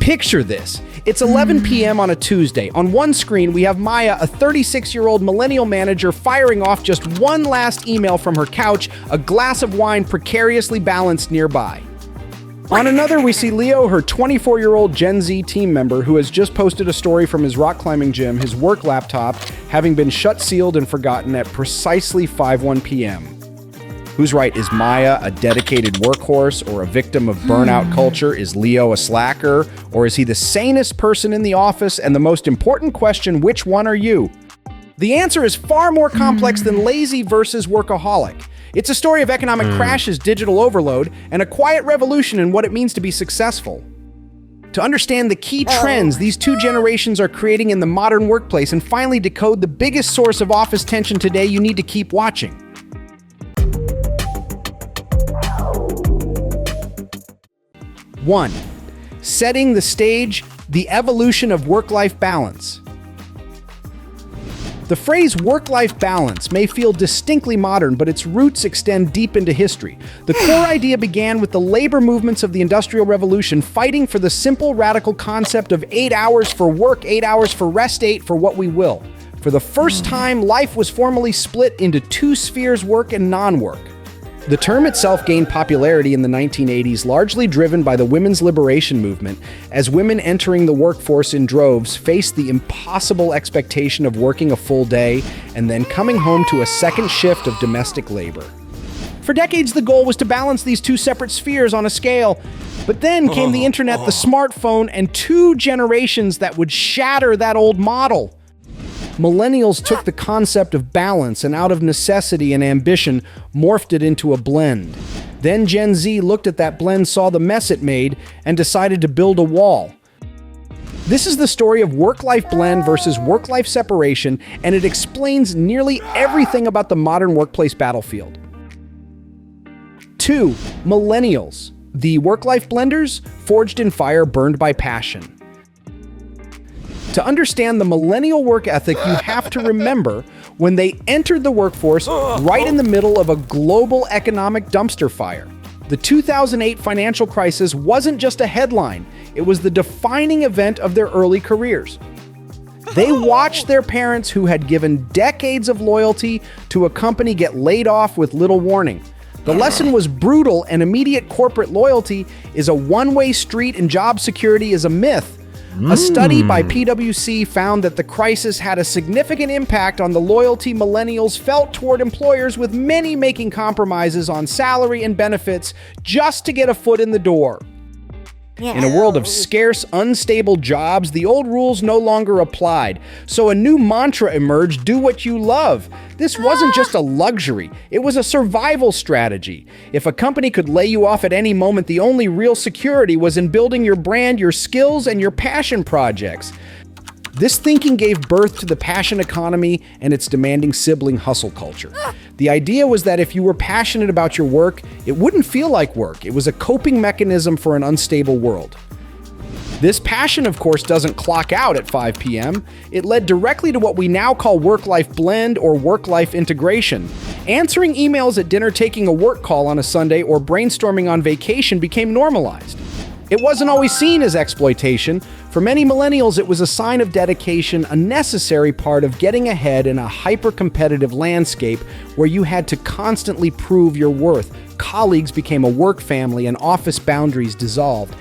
Picture this. It's 11 p.m. on a Tuesday. On one screen, we have Maya, a 36-year-old millennial manager, firing off just one last email from her couch, a glass of wine precariously balanced nearby. On another, we see Leo, her 24-year-old Gen Z team member, who has just posted a story from his rock climbing gym, his work laptop, having been shut, sealed, and forgotten at precisely 5:01 p.m. Who's right? Is Maya a dedicated workhorse or a victim of burnout culture? Is Leo a slacker? Or is he the sanest person in the office? And the most important question, which one are you? The answer is far more complex than lazy versus workaholic. It's a story of economic crashes, digital overload, and a quiet revolution in what it means to be successful. To understand the key trends these two generations are creating in the modern workplace and finally decode the biggest source of office tension today, you need to keep watching. 1. Setting the stage, the evolution of work-life balance. The phrase work-life balance may feel distinctly modern, but its roots extend deep into history. The core idea began with the labor movements of the Industrial Revolution, fighting for the simple, radical concept of 8 hours for work, 8 hours for rest, 8 for what we will. For the first time, life was formally split into two spheres, work and non-work. The term itself gained popularity in the 1980s, largely driven by the women's liberation movement, as women entering the workforce in droves faced the impossible expectation of working a full day and then coming home to a second shift of domestic labor. For decades, the goal was to balance these two separate spheres on a scale, but then came the internet, the smartphone, and two generations that would shatter that old model. Millennials took the concept of balance and out of necessity and ambition, morphed it into a blend. Then Gen Z looked at that blend, saw the mess it made, and decided to build a wall. This is the story of work-life blend versus work-life separation, and it explains nearly everything about the modern workplace battlefield. 2. Millennials. The work-life blenders, forged in fire, burned by passion. To understand the millennial work ethic, you have to remember when they entered the workforce right in the middle of a global economic dumpster fire. The 2008 financial crisis wasn't just a headline, it was the defining event of their early careers. They watched their parents, who had given decades of loyalty to a company, get laid off with little warning. The lesson was brutal, and immediate corporate loyalty is a one-way street and job security is a myth. A study by PwC found that the crisis had a significant impact on the loyalty millennials felt toward employers, with many making compromises on salary and benefits just to get a foot in the door. In a world of scarce, unstable jobs, the old rules no longer applied. So a new mantra emerged: do what you love. This wasn't just a luxury, it was a survival strategy. If a company could lay you off at any moment, the only real security was in building your brand, your skills, and your passion projects. This thinking gave birth to the passion economy and its demanding sibling hustle culture. The idea was that if you were passionate about your work, it wouldn't feel like work. It was a coping mechanism for an unstable world. This passion, of course, doesn't clock out at 5 p.m. It led directly to what we now call work-life blend or work-life integration. Answering emails at dinner, taking a work call on a Sunday, or brainstorming on vacation became normalized. It wasn't always seen as exploitation. For many millennials, it was a sign of dedication, a necessary part of getting ahead in a hyper-competitive landscape where you had to constantly prove your worth. Colleagues became a work family and office boundaries dissolved.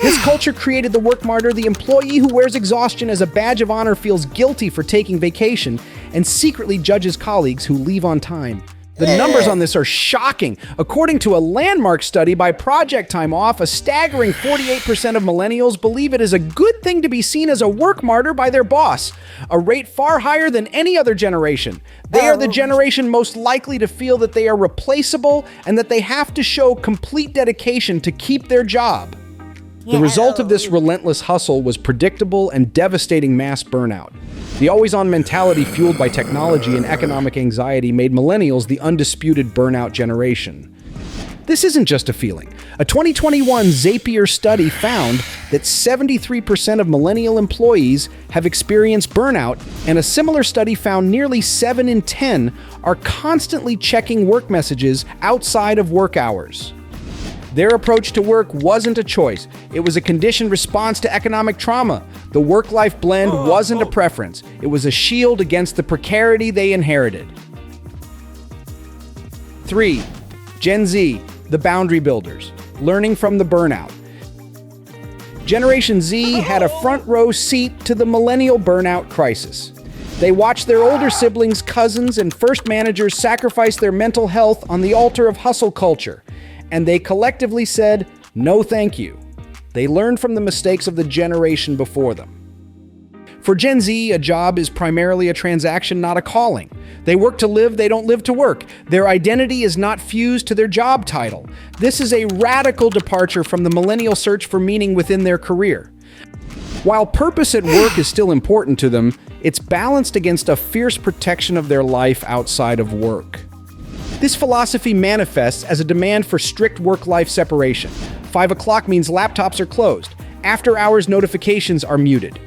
This culture created the work martyr, the employee who wears exhaustion as a badge of honor, feels guilty for taking vacation, and secretly judges colleagues who leave on time. The numbers on this are shocking. According to a landmark study by Project Time Off, a staggering 48% of millennials believe it is a good thing to be seen as a work martyr by their boss, a rate far higher than any other generation. They are the generation most likely to feel that they are replaceable and that they have to show complete dedication to keep their job. The result of this relentless hustle was predictable and devastating mass burnout. The always-on mentality fueled by technology and economic anxiety made millennials the undisputed burnout generation. This isn't just a feeling. A 2021 Zapier study found that 73% of millennial employees have experienced burnout, and a similar study found nearly 7 in 10 are constantly checking work messages outside of work hours. Their approach to work wasn't a choice. It was a conditioned response to economic trauma. The work-life blend wasn't a preference. It was a shield against the precarity they inherited. 3. Gen Z, the boundary builders, learning from the burnout. Generation Z had a front row seat to the millennial burnout crisis. They watched their older siblings, cousins, and first managers sacrifice their mental health on the altar of hustle culture, and they collectively said, no thank you. They learned from the mistakes of the generation before them. For Gen Z, a job is primarily a transaction, not a calling. They work to live, they don't live to work. Their identity is not fused to their job title. This is a radical departure from the millennial search for meaning within their career. While purpose at work is still important to them, it's balanced against a fierce protection of their life outside of work. This philosophy manifests as a demand for strict work-life separation. 5 o'clock means laptops are closed. After-hours notifications are muted.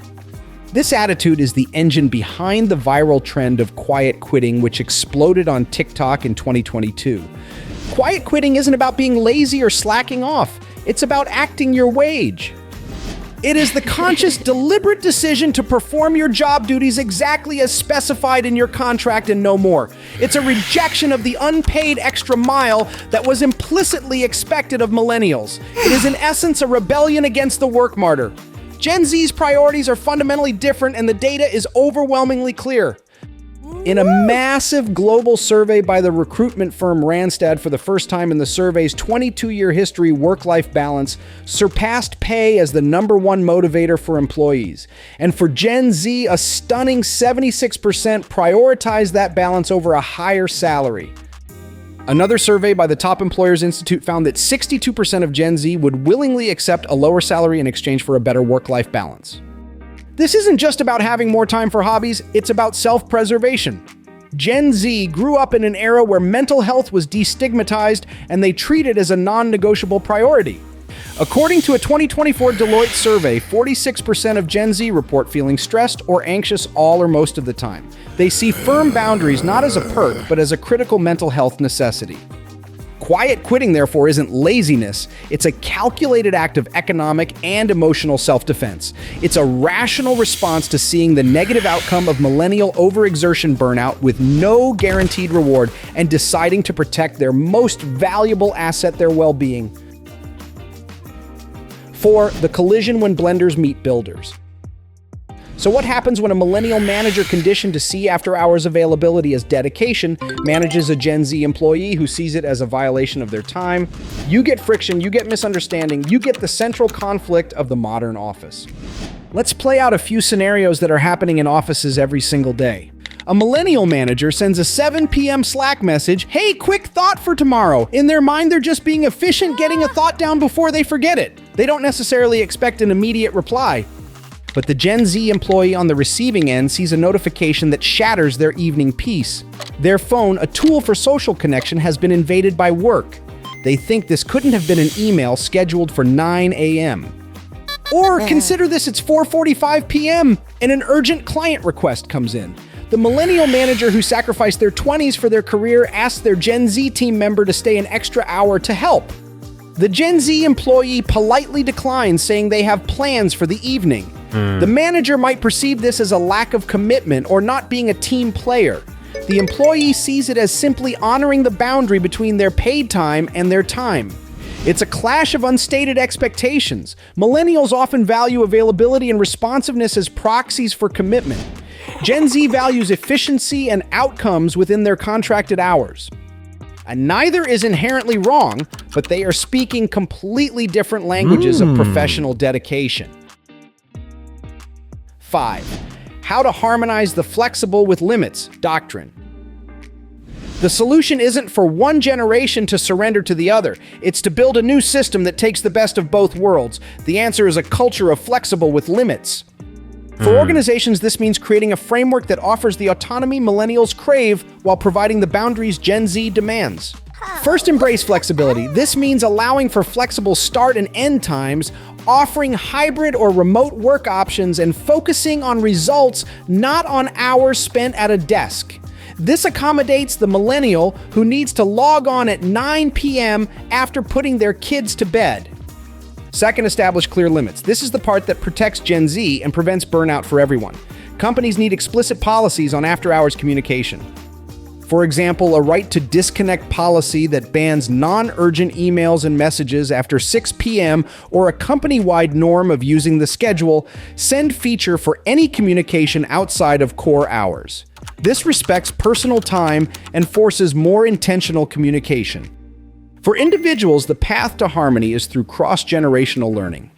This attitude is the engine behind the viral trend of quiet quitting, which exploded on TikTok in 2022. Quiet quitting isn't about being lazy or slacking off. It's about acting your wage. It is the conscious, deliberate decision to perform your job duties exactly as specified in your contract and no more. It's a rejection of the unpaid extra mile that was implicitly expected of millennials. It is in essence a rebellion against the work martyr. Gen Z's priorities are fundamentally different, and the data is overwhelmingly clear. In a massive global survey by the recruitment firm Randstad, for the first time in the survey's 22-year history, work-life balance surpassed pay as the #1 motivator for employees. And for Gen Z, a stunning 76% prioritized that balance over a higher salary. Another survey by the Top Employers Institute found that 62% of Gen Z would willingly accept a lower salary in exchange for a better work-life balance. This isn't just about having more time for hobbies, it's about self-preservation. Gen Z grew up in an era where mental health was destigmatized and they treated it as a non-negotiable priority. According to a 2024 Deloitte survey, 46% of Gen Z report feeling stressed or anxious all or most of the time. They see firm boundaries not as a perk, but as a critical mental health necessity. Quiet quitting, therefore, isn't laziness. It's a calculated act of economic and emotional self-defense. It's a rational response to seeing the negative outcome of millennial overexertion burnout with no guaranteed reward and deciding to protect their most valuable asset, their well-being. 4. The collision when blenders meet builders. So what happens when a millennial manager conditioned to see after-hours availability as dedication manages a Gen Z employee who sees it as a violation of their time? You get friction, you get misunderstanding, you get the central conflict of the modern office. Let's play out a few scenarios that are happening in offices every single day. A millennial manager sends a 7 p.m. Slack message, "Hey, quick thought for tomorrow." In their mind, they're just being efficient, getting a thought down before they forget it. They don't necessarily expect an immediate reply. But the Gen Z employee on the receiving end sees a notification that shatters their evening peace. Their phone, a tool for social connection, has been invaded by work. They think this couldn't have been an email scheduled for 9 a.m. Or consider this, it's 4:45 p.m. and an urgent client request comes in. The millennial manager who sacrificed their 20s for their career asks their Gen Z team member to stay an extra hour to help. The Gen Z employee politely declines, saying they have plans for the evening. The manager might perceive this as a lack of commitment or not being a team player. The employee sees it as simply honoring the boundary between their paid time and their time. It's a clash of unstated expectations. Millennials often value availability and responsiveness as proxies for commitment. Gen Z values efficiency and outcomes within their contracted hours. And neither is inherently wrong, but they are speaking completely different languages of professional dedication. 5. How to harmonize the flexible with limits, Doctrine. The solution isn't for one generation to surrender to the other. It's to build a new system that takes the best of both worlds. The answer is a culture of flexible with limits. For organizations, this means creating a framework that offers the autonomy millennials crave while providing the boundaries Gen Z demands. First, embrace flexibility. This means allowing for flexible start and end times, offering hybrid or remote work options, and focusing on results, not on hours spent at a desk. This accommodates the millennial who needs to log on at 9 p.m. after putting their kids to bed. Second, establish clear limits. This is the part that protects Gen Z and prevents burnout for everyone. Companies need explicit policies on after-hours communication. For example, a right to disconnect policy that bans non-urgent emails and messages after 6 p.m. or a company-wide norm of using the schedule send feature for any communication outside of core hours. This respects personal time and forces more intentional communication. For individuals, the path to harmony is through cross-generational learning.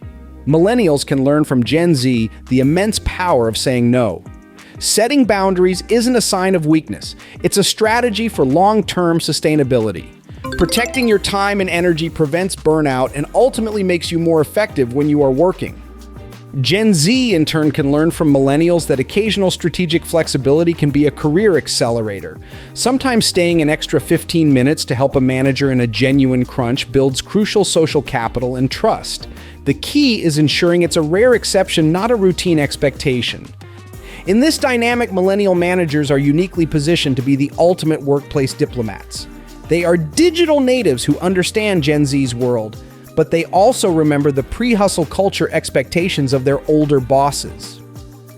Millennials can learn from Gen Z the immense power of saying no. Setting boundaries isn't a sign of weakness. It's a strategy for long-term sustainability. Protecting your time and energy prevents burnout and ultimately makes you more effective when you are working. Gen Z, in turn, can learn from millennials that occasional strategic flexibility can be a career accelerator. Sometimes staying an extra 15 minutes to help a manager in a genuine crunch builds crucial social capital and trust. The key is ensuring it's a rare exception, not a routine expectation. In this dynamic, millennial managers are uniquely positioned to be the ultimate workplace diplomats. They are digital natives who understand Gen Z's world, but they also remember the pre-hustle culture expectations of their older bosses.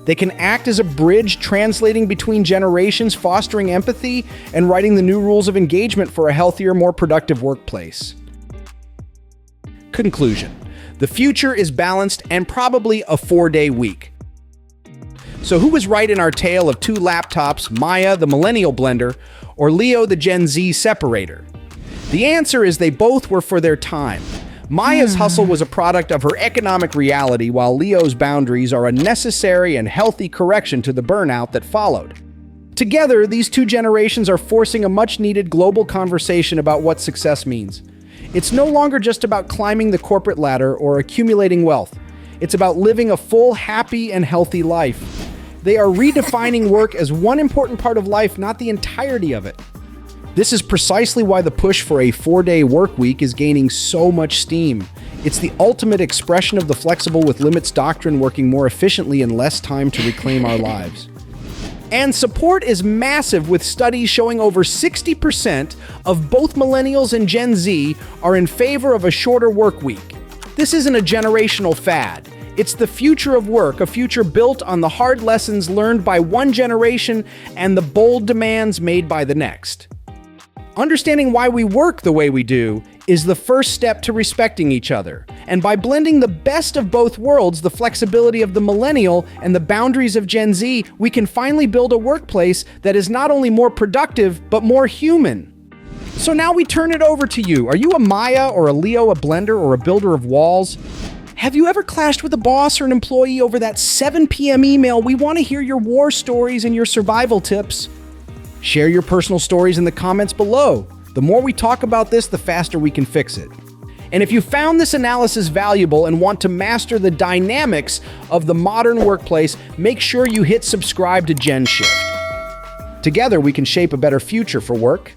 They can act as a bridge translating between generations, fostering empathy, and writing the new rules of engagement for a healthier, more productive workplace. Conclusion: the future is balanced and probably a 4-day week. So who was right in our tale of two laptops, Maya, the millennial blender, or Leo, the Gen Z separator? The answer is they both were for their time. Maya's hustle was a product of her economic reality, while Leo's boundaries are a necessary and healthy correction to the burnout that followed. Together, these two generations are forcing a much-needed global conversation about what success means. It's no longer just about climbing the corporate ladder or accumulating wealth. It's about living a full, happy, and healthy life. They are redefining work as one important part of life, not the entirety of it. This is precisely why the push for a 4-day work week is gaining so much steam. It's the ultimate expression of the flexible with limits doctrine, working more efficiently in less time to reclaim our lives. And support is massive, with studies showing over 60% of both millennials and Gen Z are in favor of a shorter work week. This isn't a generational fad. It's the future of work, a future built on the hard lessons learned by one generation and the bold demands made by the next. Understanding why we work the way we do is the first step to respecting each other. And by blending the best of both worlds, the flexibility of the millennial and the boundaries of Gen Z, we can finally build a workplace that is not only more productive, but more human. So now we turn it over to you. Are you a Maya or a Leo, a blender or a builder of walls? Have you ever clashed with a boss or an employee over that 7 p.m. email? We want to hear your war stories and your survival tips. Share your personal stories in the comments below. The more we talk about this, the faster we can fix it. And if you found this analysis valuable and want to master the dynamics of the modern workplace, make sure you hit subscribe to GenShift. Together, we can shape a better future for work